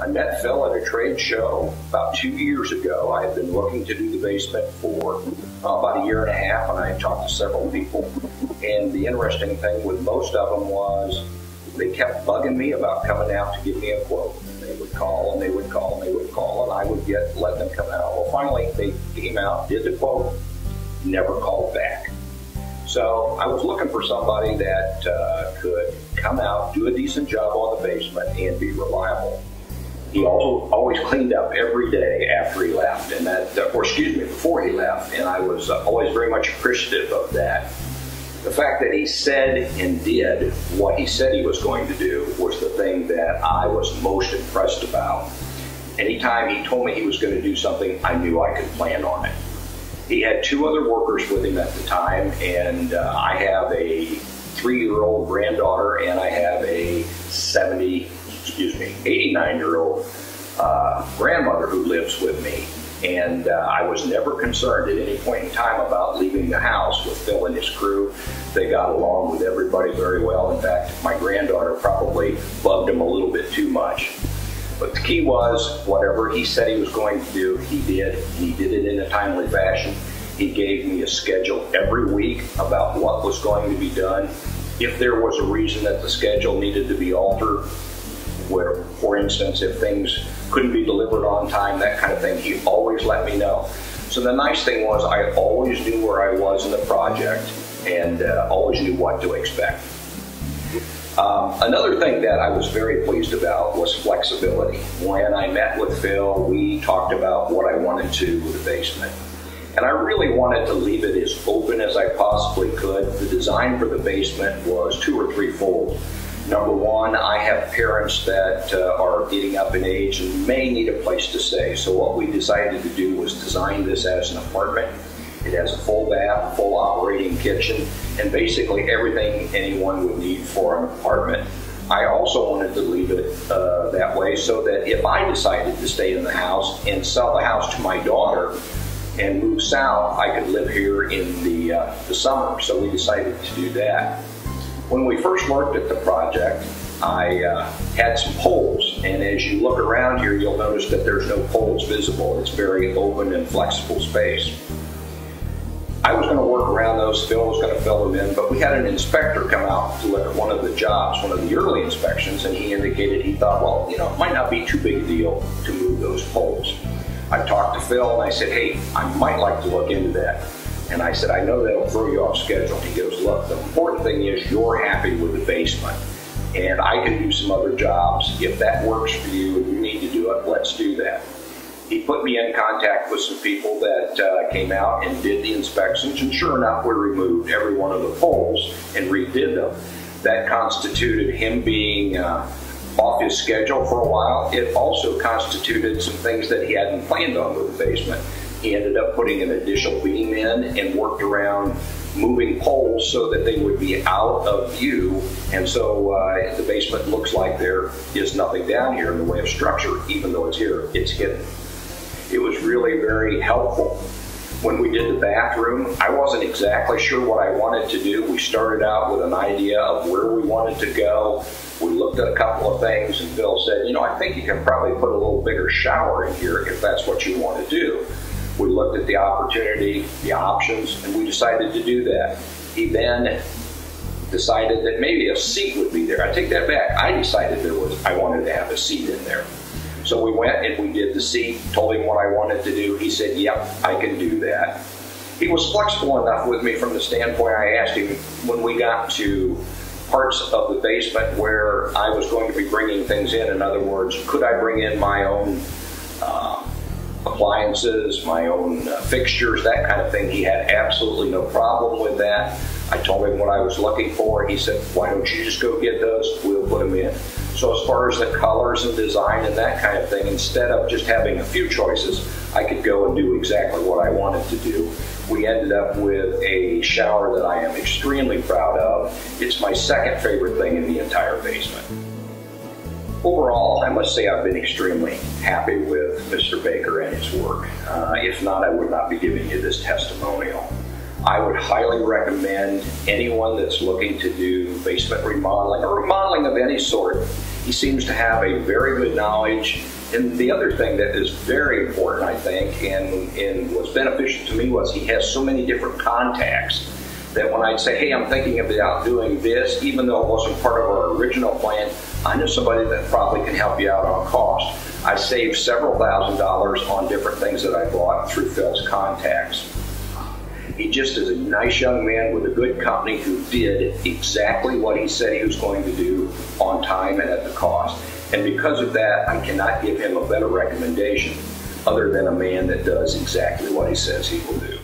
I met Phil at a trade show about 2 years ago. I had been looking to do the basement for about a year and a half, and I had talked to several people. And the interesting thing with most of them was they kept bugging me about coming out to give me a quote. And they would call, and they would call, and they would call, and I would let them come out. Well, finally, they came out, did the quote, never called back. So I was looking for somebody that could come out, do a decent job on the basement, and be reliable. He also always cleaned up every day after he left, and before he left, and I was always very much appreciative of that. The fact that he said and did what he said he was going to do was the thing that I was most impressed about. Anytime he told me he was going to do something, I knew I could plan on it. He had 2 other workers with him at the time, and I have a 3-year-old granddaughter, and I have a 89-year-old grandmother who lives with me. And I was never concerned at any point in time about leaving the house with Phil and his crew. They got along with everybody very well. In fact, my granddaughter probably bugged him a little bit too much. But the key was, whatever he said he was going to do, he did. He did it in a timely fashion. He gave me a schedule every week about what was going to be done. If there was a reason that the schedule needed to be altered, where, for instance, if things couldn't be delivered on time, that kind of thing, he always let me know. So the nice thing was I always knew where I was in the project and always knew what to expect. Another thing that I was very pleased about was flexibility. When I met with Phil, we talked about what I wanted to do with the basement. And I really wanted to leave it as open as I possibly could. The design for the basement was 2 or 3-fold. Number one, I have parents that are getting up in age and may need a place to stay. So what we decided to do was design this as an apartment. It has a full bath, full operating kitchen, and basically everything anyone would need for an apartment. I also wanted to leave it that way so that if I decided to stay in the house and sell the house to my daughter and move south, I could live here in the summer. So we decided to do that. When we first looked at the project, I had some poles, and as you look around here, you'll notice that there's no poles visible. It's very open and flexible space. I was going to work around those, Phil was going to fill them in, but we had an inspector come out to look at one of the jobs, one of the early inspections, and he indicated he thought, well, it might not be too big a deal to move those poles. I talked to Phil and I said, hey, I might like to look into that. And I said, I know that'll throw you off schedule. He goes, look, the important thing is you're happy with the basement. And I can do some other jobs. If that works for you and you need to do it, let's do that. He put me in contact with some people that came out and did the inspections. And sure enough, we removed every one of the poles and redid them. That constituted him being off his schedule for a while. It also constituted some things that he hadn't planned on with the basement. He ended up putting an additional beam in and worked around moving poles so that they would be out of view. And so the basement looks like there is nothing down here in the way of structure, even though it's here, it's hidden. It was really very helpful. When we did the bathroom, I wasn't exactly sure what I wanted to do. We started out with an idea of where we wanted to go. We looked at a couple of things and Phil said, I think you can probably put a little bigger shower in here if that's what you want to do. We looked at the opportunity, the options, and we decided to do that. He then decided that maybe a seat would be there. I take that back. I decided I wanted to have a seat in there. So we went and we did the seat, told him what I wanted to do. He said, yep, I can do that. He was flexible enough with me from the standpoint I asked him when we got to parts of the basement where I was going to be bringing things in other words, could I bring in my own appliances, my own fixtures, that kind of thing. He had absolutely no problem with that. I told him what I was looking for. He said, why don't you just go get those? We'll put them in. So as far as the colors and design and that kind of thing, instead of just having a few choices, I could go and do exactly what I wanted to do. We ended up with a shower that I am extremely proud of. It's my second favorite thing in the entire basement. Overall, I must say I've been extremely happy with Mr. Baker and his work. If not, I would not be giving you this testimonial. I would highly recommend anyone that's looking to do basement remodeling or remodeling of any sort, He seems to have a very good knowledge. And the other thing that is very important, I think, and was beneficial to me was he has so many different contacts that when I'd say, hey, I'm thinking about doing this, even though it wasn't part of our original plan, I know somebody that probably can help you out on cost. I saved several $1,000s on different things that I bought through Phil's contacts. He just is a nice young man with a good company who did exactly what he said he was going to do on time and at the cost. And because of that, I cannot give him a better recommendation other than a man that does exactly what he says he will do.